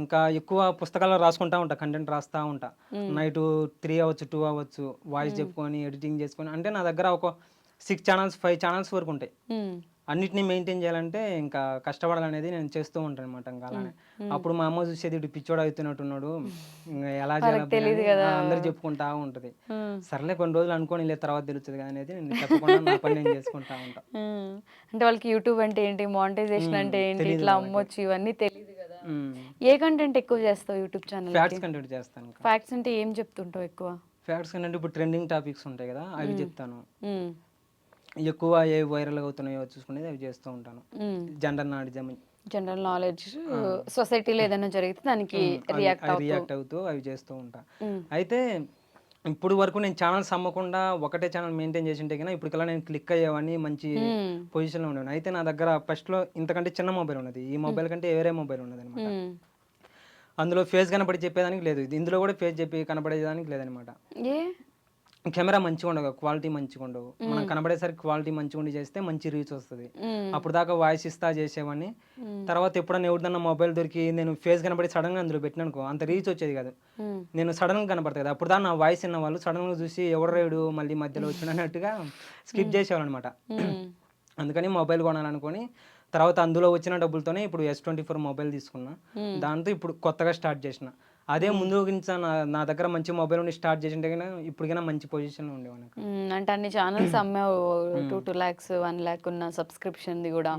ఇంకా ఎక్కువ పుస్తకాల్లో రాసుకుంటా ఉంటా, కంటెంట్ రాస్తా ఉంటా. నైట్ 3 అవ్వచ్చు 2 అవ్వచ్చు వాయిస్ చెప్పుకొని ఎడిటింగ్ చేసుకొని. అంటే నా దగ్గర ఒక 6 ఛానల్స్ 5 ఛానల్స్ వరకు ఉంటాయి. అన్నిటిని మెయింటైన్ చేయాలంటే ఇంకా కష్టపడాలనేది నేను చేస్తూ ఉంటాను అనమాట. ఇంకా అలానే అప్పుడు మా అమ్మ చూసేది ఇటు పిచ్చోడు అవుతున్నట్టున్నాడు, ఇంకా ఎలా చేయాలి అందరు చెప్పుకుంటా ఉంటది. సర్లే కొన్ని రోజులు అనుకోని లేదు తర్వాత తెలుస్తుంది కదా అనేది నేను చెప్పకుండా నా పని నేను చేసుకుంటా ఉంటా. అంటే వాళ్ళకి యూట్యూబ్ అంటే ఏంటి, మానిటైజేషన్ అంటే ఏంటి, ఇట్లా అమ్మొచ్చు ఇవన్నీ తెలియదు కదా. ఏ కంటెంట్ ఎక్కువ చేస్తావు యూట్యూబ్ ఛానల్? ఫ్యాక్ట్స్ కంటెంట్ చేస్తాను. ఫ్యాక్ట్స్ అంటే ఏం చెప్తుంటావు ఎక్కువ? ఫ్యాక్ట్స్ కంటెంట్ ఇప్పుడు ట్రెండింగ్ టాపిక్స్ ఉంటాయి కదా, అవి చెప్తాను. ఎక్కువ ఏ వైరల్ అవుతున్నాయో చూసుకునేది అవి చేస్తూ ఉంటాను. జనరల్ నాలెడ్జ్, సొసైటీలో ఏదైనా జరిగితే దానికి రియాక్ట్ అవుతూ అవి చేస్తూ ఉంటా. అయితే ఇప్పుడు వరకు నేను ఛానల్స్ అమ్మకుండా ఒకటే ఛానల్ మెయింటైన్ చేసి ఉంటే కన్నా ఇప్పటికల్లా నేను క్లిక్ అయ్యేవాడిని, మంచి పొజిషన్లో ఉండేవాడిని. అయితే నా దగ్గర ఫస్ట్లో ఇంతకంటే చిన్న మొబైల్ ఉన్నది, ఈ మొబైల్ కంటే వేరే మొబైల్ ఉన్నది అనమాట. అందులో ఫేస్ కనపడి చెప్పేదానికి లేదు, ఇందులో కూడా ఫేస్ చెప్పి కనపడేదానికి లేదనమాట. కెమెరా మంచిగా ఉండవు, క్వాలిటీ మంచిగా ఉండవు. మనం కనబడేసరికి క్వాలిటీ మంచిగా ఉండి చేస్తే మంచి రీచ్ వస్తుంది. అప్పుడు దాకా వాయిస్ ఇస్తా చేసేవాడిని. తర్వాత ఎప్పుడన్నా ఎవరిదన్నా మొబైల్ దొరికి నేను ఫేస్ కనబడి సడన్ గా అందులో పెట్టిననుకో అంత రీచ్ వచ్చేది కాదు. నేను సడన్ గా కనపడతాయి కదా, అప్పుడు దాకా నా వాయిస్ విన్న వాళ్ళు సడన్ గా చూసి ఎవరు రేడు మళ్ళీ మధ్యలో వచ్చిన అన్నట్టుగా స్కిప్ చేసేవాళ్ళు అనమాట. అందుకని మొబైల్ కొనాలనుకొని తర్వాత అందులో వచ్చిన డబ్బులతోనే ఇప్పుడు S24 మొబైల్ తీసుకున్నా. దాంతో ఇప్పుడు కొత్తగా స్టార్ట్ చేసిన. అదే ముందు గురించి నా దగ్గర మంచి మొబైల్ ఉండి స్టార్ట్ చేసింటే కన్నా ఇప్పటికైనా మంచి పొజిషన్లో ఉండేవాడిని. అంటే అన్ని ఛానల్స్ అమ్మావు, 2 lakhs 1 lakh ఉన్న సబ్స్క్రిప్షన్ కూడా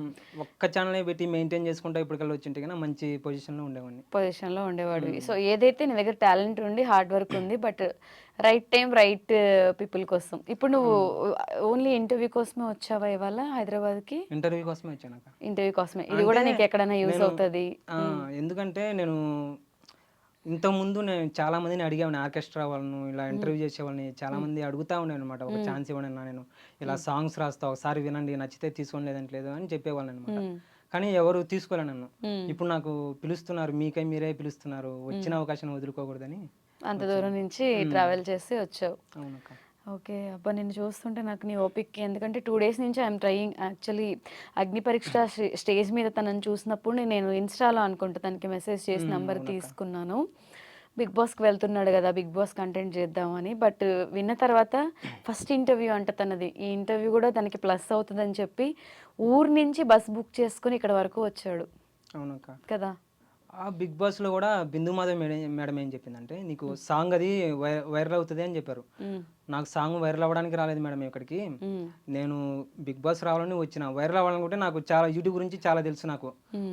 ఒక్క ఛానల్ పెట్టి మెయింటైన్ చేసుకుంటా ఇప్పటికల్లా వచ్చింటే కన్నా మంచి పొజిషన్లో ఉండేవాడివి. సో ఏదైతే నీ దగ్గర టాలెంట్ ఉండి హార్డ్ వర్క్ ఉంది, but right time right people కోసం. ఇప్పుడు నువ్వు ఓన్లీ ఇంటర్వ్యూ కోసమే వచ్చావా ఇవాళ హైదరాబాద్కి? ఇంటర్వ్యూ కోసమే వచ్చాను. ఇంటర్వ్యూ కోసమే. ఇది కూడా నీకు ఎక్కడైనా యూజ్ అవుతుంది? ఎందుకంటే నేను ఇంతకుముందు నేను చాలా మందిని అడిగాను, ఆర్కెస్ట్రా వాళ్ళను ఇలా ఇంటర్వ్యూ చేసే వాళ్ళని చాలా మంది అడుగుతా ఉన్నాను అనమాట. ఒక ఛాన్స్ ఇవ్వండి అన్న, నేను ఇలా సాంగ్స్ రాస్తా, ఒకసారి వినండి, నచ్చితే తీసుకోండి లేదంటే లేదు అని చెప్పేవాళ్ళని అనమాట. కానీ ఎవరు తీసుకోలే నన్ను. ఇప్పుడు నాకు పిలుస్తున్నారు, మీకై మీరే పిలుస్తున్నారు, వచ్చిన అవకాశం వదులుకోకూడదని అంత దూరం నుంచి ట్రావెల్ చేసి వచ్చావు. అవునక్క. ఓకే. అబ్బా, నేను చూస్తుంటే నాకు నీ ఓపిక్కి, ఎందుకంటే 2 days నుంచి ఐఎమ్ ట్రయింగ్. యాక్చువల్లీ అగ్ని పరీక్ష స్టేజ్ మీద తనని చూసినప్పుడు నేను ఇన్స్టాలో అనుకుంటా తనకి మెసేజ్ చేసి నెంబర్ తీసుకున్నాను. బిగ్ బాస్కి వెళ్తున్నాడు కదా, బిగ్ బాస్ కంటెంట్ చేద్దామని. బట్ విన్న తర్వాత ఫస్ట్ ఇంటర్వ్యూ అంట తనది. ఈ ఇంటర్వ్యూ కూడా తనకి ప్లస్ అవుతుందని చెప్పి ఊరు నుంచి బస్ బుక్ చేసుకుని ఇక్కడ వరకు వచ్చాడు. అవునక్క కదా. ఆ బిగ్ బాస్లో కూడా బిందు మాధవ్ మేడం ఏం చెప్పిందంటే, నీకు సాంగ్ అది వైరల్ అవుతుంది అని చెప్పారు. నాకు సాంగ్ వైరల్ అవ్వడానికి రాలేదు మేడం ఇక్కడికి, నేను బిగ్ బాస్ రావాలని వచ్చిన. వైరల్ అవ్వాలనుకుంటే నాకు చాలా యూట్యూబ్ గురించి చాలా తెలుసు, నాకు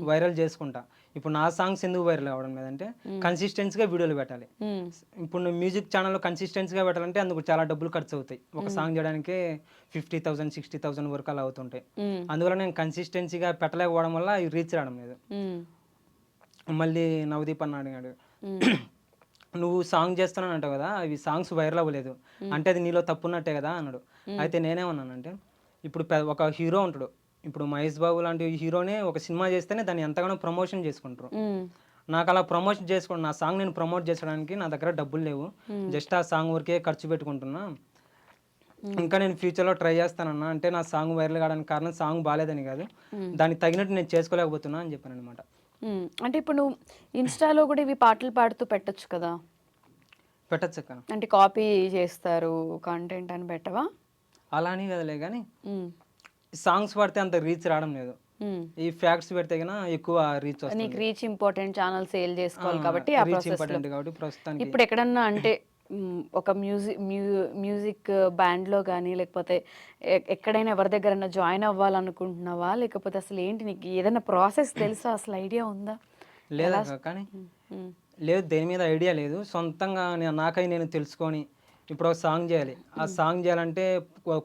వైరల్ చేసుకుంటా. ఇప్పుడు నా సాంగ్స్ ఎందుకు వైరల్ అవ్వడం లేదంటే కన్సిస్టెన్సీగా వీడియోలు పెట్టాలి. ఇప్పుడు నువ్వు మ్యూజిక్ ఛానల్లో కన్సిస్టెన్సీగా పెట్టాలంటే అందుకు చాలా డబ్బులు ఖర్చు అవుతాయి. ఒక సాంగ్ చేయడానికి 50,000 60,000 వరకు అలా అవుతుంటాయి. అందువల్ల నేను కన్సిస్టెన్సీగా పెట్టలేకపోవడం వల్ల రీచ్ రావడం లేదు. మళ్ళీ నవదీప్ అన్న అడిగాడు, నువ్వు సాంగ్ చేస్తున్నాను అంటావు కదా, అవి సాంగ్స్ వైరల్ అవ్వలేదు అంటే అది నీలో తప్పున్నట్టే కదా అన్నాడు. అయితే నేనేమన్నానంటే, ఇప్పుడు ఒక హీరో ఉంటాడు, ఇప్పుడు మహేష్ బాబు లాంటి హీరోనే ఒక సినిమా చేస్తేనే దాన్ని ఎంతగానో ప్రమోషన్ చేసుకుంటారు. నాకు అలా ప్రమోషన్ చేసుకోండి, నా సాంగ్ నేను ప్రమోట్ చేసుకోవడానికి నా దగ్గర డబ్బులు లేవు, జస్ట్ ఆ సాంగ్ వరకే ఖర్చు పెట్టుకుంటున్నా. ఇంకా నేను ఫ్యూచర్లో ట్రై చేస్తానన్నా. అంటే నా సాంగ్ వైరల్ కావడానికి కారణం సాంగ్ బాగాలేదని కాదు, దానికి తగినట్టు నేను చేసుకోలేకపోతున్నా అని చెప్పాను అనమాట. అంటే ఇప్పుడు నువ్వు ఇన్స్టాలో కూడా ఇవి పాటలు పాడుతూ పెట్టొచ్చు కదా, పెట్టచ్చు అక్క. అంటే కాపీ చేస్తారు కంటెంట్ అని పెట్టవా? అలా అని కదలే కానీ సాంగ్స్ పడితే అంత రీచ్ రావడం లేదు. ఈ ఫ్యాక్ట్స్ పెడితే కన్నా ఎక్కువ రీచ్ వస్తుంది. నీకు రీచ్ ఇంపార్టెంట్, ఛానల్ సేల్ చేసుకోవాలి కాబట్టి ఆ రీచ్ ప్రాసెస్ ఇంపార్టెంట్ కాబట్టి ప్రస్తుతానికి. ఇప్పుడు ఎక్కడన్నా అంటే ఒక మ్యూజిక్ బ్యాండ్లో కానీ లేకపోతే ఎక్కడైనా ఎవరి దగ్గరైనా జాయిన్ అవ్వాలనుకుంటున్నావా, లేకపోతే అసలు ఏంటి నీకు ఏదైనా ప్రాసెస్ తెలుసా, అసలు ఐడియా ఉందా? లేదా కానీ లేదు, దేని మీద ఐడియా లేదు. సొంతంగా నాకై నేను తెలుసుకొని ఇప్పుడు ఒక సాంగ్ చేయాలి. ఆ సాంగ్ చేయాలంటే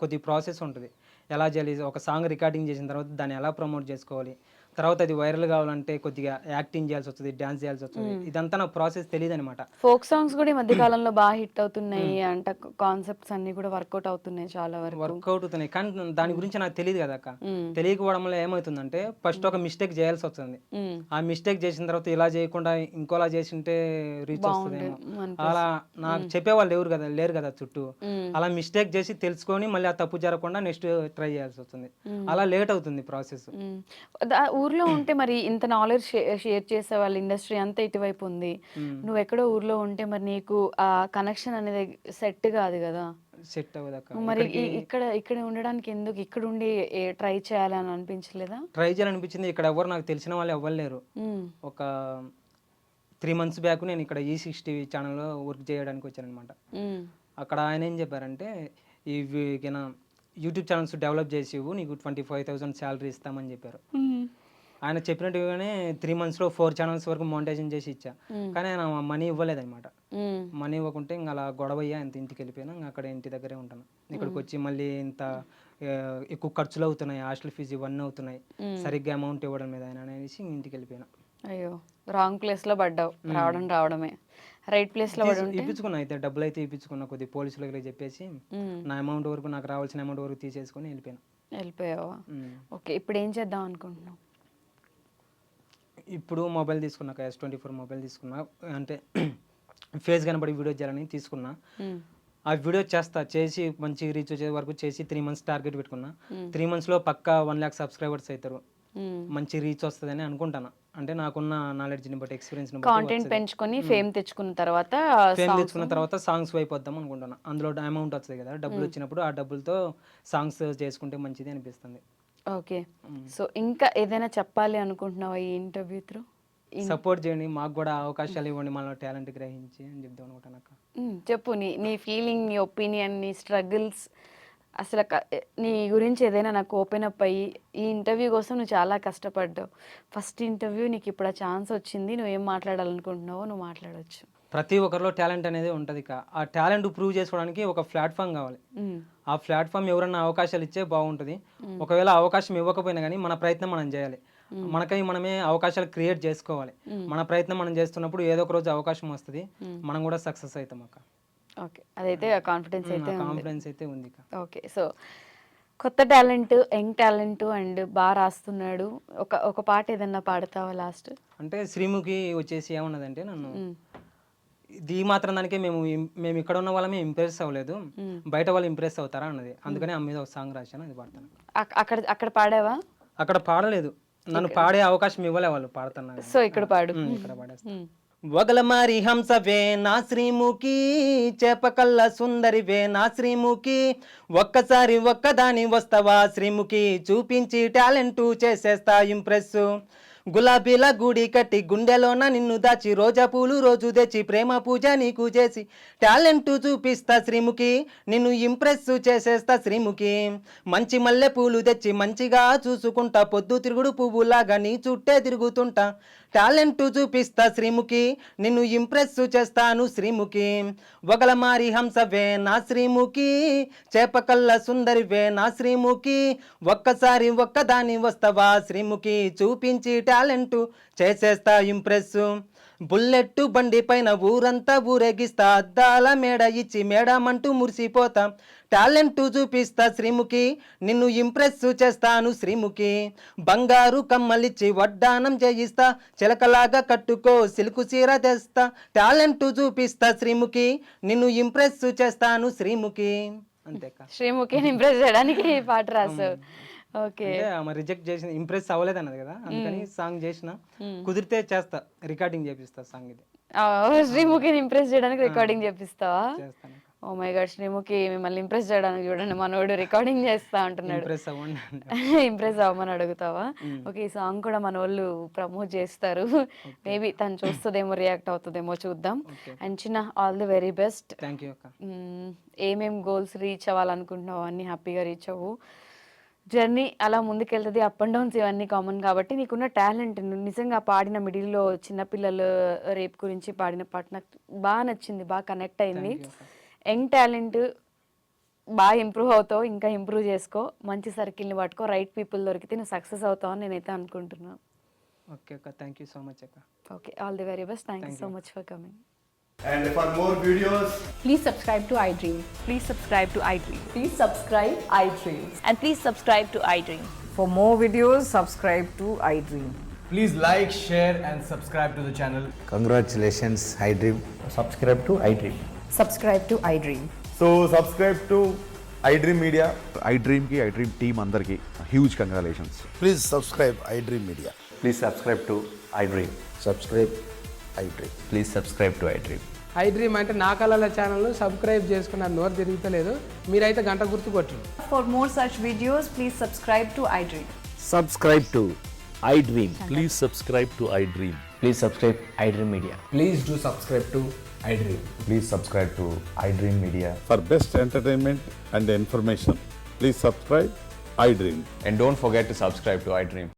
కొద్ది ప్రాసెస్ ఉంటుంది. ఎలా చేయాలి, ఒక సాంగ్ రికార్డింగ్ చేసిన తర్వాత దాన్ని ఎలా ప్రమోట్ చేసుకోవాలి, తర్వాత అది వైరల్ కావాలంటే కొద్దిగా యాక్టింగ్ చేయాల్సి వస్తుంది, డ్యాన్స్ చేయాల్సి వస్తుంది. ఇదంతా నాకు ప్రాసెస్ తెలియదు అనమాట. ఫోక్ సాంగ్స్ కూడా ఈ మధ్య కాలంలో బాగా హిట్ అవుతున్నాయి అంట, కాన్సెప్ట్స్ అన్ని కూడా వర్కౌట్ అవుతున్నాయి, చాలా వరకు వర్కౌట్ అవుతున్నాయి. కానీ దాని గురించి నాకు తెలియదు కదా అక్క. తెలియకపోవడం వల్ల ఏమవుతుందంటే ఫస్ట్ ఒక మిస్టేక్ చేయాల్సి వస్తుంది. ఆ మిస్టేక్ చేసిన తర్వాత ఇలా చేయకుండా ఇంకోలా చేసింటే రీచ్ వస్తుంది. అలా నాకు చెప్పేవాళ్ళు ఎవరు కదా, లేరు కదా చుట్టూ. అలా మిస్టేక్ చేసి తెలుసుకొని మళ్ళీ ఆ తప్పు జరగకుండా నెక్స్ట్ ట్రై చేయాల్సి వస్తుంది. అలా లేట్ అవుతుంది ప్రాసెస్. ఊర్లో ఉంటే మరి ఇంత నాలెడ్జ్ షేర్ చేసే వాళ్ళ ఇండస్ట్రీ అంతా ఇటువైపు ఉంది, నువ్వు ఎక్కడో ఊర్లో ఉంటే మరి నీకు ఆ కనెక్షన్ అనేది సెట్ కాదు కదా, సెట్ అవ్వదు. మరి ఇక్కడ ఉండడానికి ఎందుకు ఇక్కడ ఉండి ట్రై చేయాలని అనిపించలేదా? ట్రై చేయాలనిపించింది. ఇక్కడ ఎవరు నాకు తెలిసిన వాళ్ళు ఎవ్వరు లేరు. ఒక 3 months బ్యాక్ నేను ఇక్కడ E60 ఛానల్లో వర్క్ చేయడానికి వచ్చాను అనమాట. అక్కడ ఆయన ఏం చెప్పారంటే, ఇవి యూట్యూబ్ ఛానల్స్ డెవలప్ చేసి నీకు 25,000 శాలరీ ఇస్తామని చెప్పారు. ఆయన చెప్పినట్టుగానే 3 monthsలో 4 ఛానల్స్ వరకు మోనిటైజేషన్ చేసి ఇచ్చా. కానీ ఆయన మనీ ఇవ్వలేదన్నమాట. మనీ ఇవ్వకుంటే ఇంకా అలా గొడవ అయ్యా, ఇంత ఇంటికి వెళ్ళిపోయినా. అక్కడ ఇంటి దగ్గరే ఉంటాను. ఇక్కడికి వచ్చి మళ్ళీ ఇంత ఎక్కువ ఖర్చులు అవుతున్నాయి, హాస్టల్ ఫీజు ఇవన్నీ అవుతున్నాయి, సరిగ్గా అమౌంట్ ఇవ్వడం మీద ఆయన అనేసి ఇంటికి వెళ్ళిపోయినా. అయ్యో, రాంగ్ ప్లేస్లో పడ్డావు. రావడమే రైట్ ప్లేస్లో పడి ఇప్పించుకున్నా. అయితే డబ్బులు అయితే ఇప్పించుకున్నా, కొద్ది పోలీసుల దగ్గర చెప్పేసి నా అమౌంట్ వరకు, నాకు రావాల్సిన అమౌంట్ వరకు తీసేసుకొని వెళ్ళిపోయావా? ఓకే, ఇప్పుడు ఏం చేద్దాం అనుకుంటున్నావు? ఇప్పుడు మొబైల్ తీసుకున్నా, S24 మొబైల్ తీసుకున్నా. అంటే ఫేస్ కనబడి వీడియో చేయాలని తీసుకున్నా. ఆ వీడియో చేసి మంచి రీచ్ వచ్చే వరకు చేసి 3 months టార్గెట్ పెట్టుకున్నా. 3 monthsలో పక్కా 1 lakh సబ్స్క్రైబర్స్ అవుతారు, మంచి రీచ్ వస్తుందని అనుకుంటాను. అంటే నాకున్న నాలెడ్జ్ని బట్టి, ఎక్స్పీరియన్స్ కాంటెంట్ పెంచుకొని ఫేమ్ తెచ్చుకున్న తర్వాత సాంగ్స్ వైపు వద్దాం అనుకుంటున్నా. అందులో అమౌంట్ వస్తుంది కదా, డబ్బులు వచ్చినప్పుడు ఆ డబ్బులతో సాంగ్స్ చేసుకుంటే మంచిది అనిపిస్తుంది. ఓకే, సో ఇంకా ఏదైనా చెప్పాలి అనుకుంటున్నావా ఈ ఇంటర్వ్యూ త్రూ? సపోర్ట్ చేయండి, మాకు కూడా అవకాశాలు ఇవ్వండి, మనలో టాలెంట్ గ్రహించి అని చెప్దాం అనుకుంటాను. చెప్పు, నీ ఫీలింగ్, నీ ఒపీనియన్, నీ స్ట్రగుల్స్, అసలు నీ గురించి ఏదైనా నాకు ఓపెన్ అప్ అయ్యి. ఈ ఇంటర్వ్యూ కోసం నువ్వు చాలా కష్టపడ్డావు. ఫస్ట్ ఇంటర్వ్యూ, నీకు ఇప్పుడు ఆ ఛాన్స్ వచ్చింది, నువ్వు ఏం మాట్లాడాలనుకుంటున్నావో నువ్వు మాట్లాడవచ్చు. ప్రతి ఒక్కరిలో టాలెంట్ అనేది ఉంటుంది. ఆ టాలెంట్ ప్రూవ్ చేసుకోవడానికి ఒక ప్లాట్ఫామ్ కావాలి. ఆ ప్లాట్ఫామ్ ఎవరన్నా అవకాశాలు ఇచ్చే బాగుంటుంది. ఒకవేళ అవకాశం ఇవ్వకపోయినా కానీ మన ప్రయత్నం మనం చేయాలి. మనకై మనమే అవకాశాలు క్రియేట్ చేసుకోవాలి. మన ప్రయత్నం మనం చేస్తున్నప్పుడు ఏదో ఒక రోజు అవకాశం వస్తుంది, మనం కూడా సక్సెస్ అవుతాం అక్క. ఓకే, అదైతే కాన్ఫిడెన్స్ అయితే ఉంది. ఓకే, సో కొత్త టాలెంట్, యంగ్ టాలెంట్ అండ్ బాగా రాస్తున్నాడు. ఒక పాట ఏదన్నా పాడతావా లాస్ట్? అంటే శ్రీముఖి వచ్చేసి ఏమన్నదంటే, నన్ను ఇది మాత్రం దానికే మేము ఇక్కడ ఉన్న వాళ్ళమే ఇంప్రెస్ అవ్వలేదు, బయట వాళ్ళు ఇంప్రెస్ అవుతారా అన్నది. అందుకని ఆ మీద ఒక సాంగ్ రాశాను, అది పాడతాను. అక్కడ పాడావా? అక్కడ పాడలేదు, నన్ను పాడే అవకాశం ఇవ్వలే వాళ్ళు, పాడుతున్నారు. సో ఇక్కడ పాడు. ఇక్కడ పాడేస్తాను. వగలమారి హంసవే నా శ్రీముఖి, చేపకల్ల సుందరివే నా శ్రీముఖి, ఒక్కసారి ఒక్కదాని వస్తావా శ్రీముఖి, చూపించి టాలెంట్ చేసేస్తా ఇంప్రెస్. గులాబీల గుడి కట్టి గుండెలోన నిన్ను దాచి, రోజా పూలు రోజు తెచ్చి ప్రేమ పూజ నీకు చేసి టాలెంట్ చూపిస్తా శ్రీముఖి, నిన్ను ఇంప్రెస్ చేసేస్తా శ్రీముఖి. మంచి మల్లె పూలు తెచ్చి మంచిగా చూసుకుంటా, పొద్దు తిరుగుడు పువ్వులాగా నీ చుట్టే తిరుగుతుంటా, టాలెంట్ చూపిస్తా శ్రీముఖి, నిన్ను ఇంప్రెస్ చేస్తాను శ్రీముఖి. వగలమారి హంసవే నా శ్రీముఖి, చేపకల్ల సుందరివే నా శ్రీముఖి, ఒక్కసారి ఒక్కదాని వస్తావా శ్రీముఖి, చూపించి టాలెంట్ చేసేస్తా ఇంప్రెస్. బుల్లెట్టు బండి పైన ఊరంతా ఊరేగిస్తా, అద్దాల మేడ ఇచ్చి మేడమంటూ మురిసిపోతా, టాలెంట్ చూపిస్తా శ్రీముఖి, నిన్ను ఇంప్రెస్ చేస్తాను శ్రీముఖి. బంగారు కమ్మలిచ్చి వడ్డానం చేయిస్తా, చిలకలాగా కట్టుకో సిల్కు చీర తెస్తా, టాలెంట్ చూపిస్తా శ్రీముఖి, నిన్ను ఇంప్రెస్ చేస్తాను శ్రీముఖి. అంతే అక్క. శ్రీముఖిని ఇంప్రెస్ చేయడానికి ఈ పాట రాసావు. ఓకే. అంటే ఆమె రిజెక్ట్ చేసిన ఇంప్రెస్ అవ్వలేదు అన్నది కదా, అందుకని సాంగ్ చేసిన. కుదిరితే చేస్తా, రికార్డింగ్ చేపిస్తా సాంగ్ ఇది. శ్రీముఖిని ఇంప్రెస్ చేయడానికి రికార్డింగ్ చేపిస్తావా? చేస్తాను. ఓ మై గాడ్, శ్రీముఖి మిమ్మల్ని ఇంప్రెస్ చేయడానికి చూడండి మనోడు రికార్డింగ్ చేస్తా అంటున్నాడు. ఇంప్రెస్ అవ్వండి. ఇంప్రెస్ అవ్వమని అడుగుతావా? ఓకే, ఈ సాంగ్ కూడా మన వాళ్ళు ప్రమోట్ చేస్తారు. మేబీ తను చూస్తుందేమో, రియాక్ట్ అవుతుందేమో చూద్దాం. అండ్ చిన్న all the very best. Thank you అక్క. ఏమేం గోల్స్ రీచ్ అవ్వాలనుకుంటున్నావు అన్ని హ్యాపీగా రీచ్ అవ్వు. జర్నీ అలా ముందుకెళ్తుంది, అప్ అండ్ డౌన్స్ ఇవన్నీ కామన్ కాబట్టి నీకున్న టాలెంట్, నిజంగా పాడిన మిడిల్లో చిన్నపిల్లలు రేప్ గురించి పాడిన పాట నాకు బాగా నచ్చింది, బాగా కనెక్ట్ అయింది. యంగ్ టాలెంట్, బాగా ఇంప్రూవ్ అవుతావు, ఇంకా ఇంప్రూవ్ చేసుకో, మంచి సర్కిల్ని పట్టుకో, రైట్ పీపుల్ దొరికితే నువ్వు సక్సెస్ అవుతావు అని నేనైతే అనుకుంటున్నాను. ఓకే అక్క, థ్యాంక్ యూ సో మచ్ అక్క. Okay, all the very best. Thank you so much for coming. And for more videos, Please subscribe to iDream. Please subscribe to iDream. Please subscribe iDream. And please subscribe to iDream. For more videos, subscribe to iDream. please like, share, and subscribe to the channel. Congratulations, iDream. subscribe to iDream. Subscribe to iDream. So subscribe to iDream Media. iDream ki iDream team అందరికి huge congratulations. Please subscribe iDream Media. Please subscribe to iDream. Subscribe iDream. Please subscribe to iDream. iDream అంటే నా కళల channel subscribe చేసుకున్న నోరు తిరుగుతలేదు, మీరైతే గంట గుర్తు కొట్టండి. For more such videos, please subscribe to iDream. Subscribe to iDream. Please subscribe to iDream. Please subscribe iDream Media. Please do subscribe to iDream. Please subscribe to iDream Media. For best entertainment and information, please subscribe iDream. And don't forget to subscribe to iDream.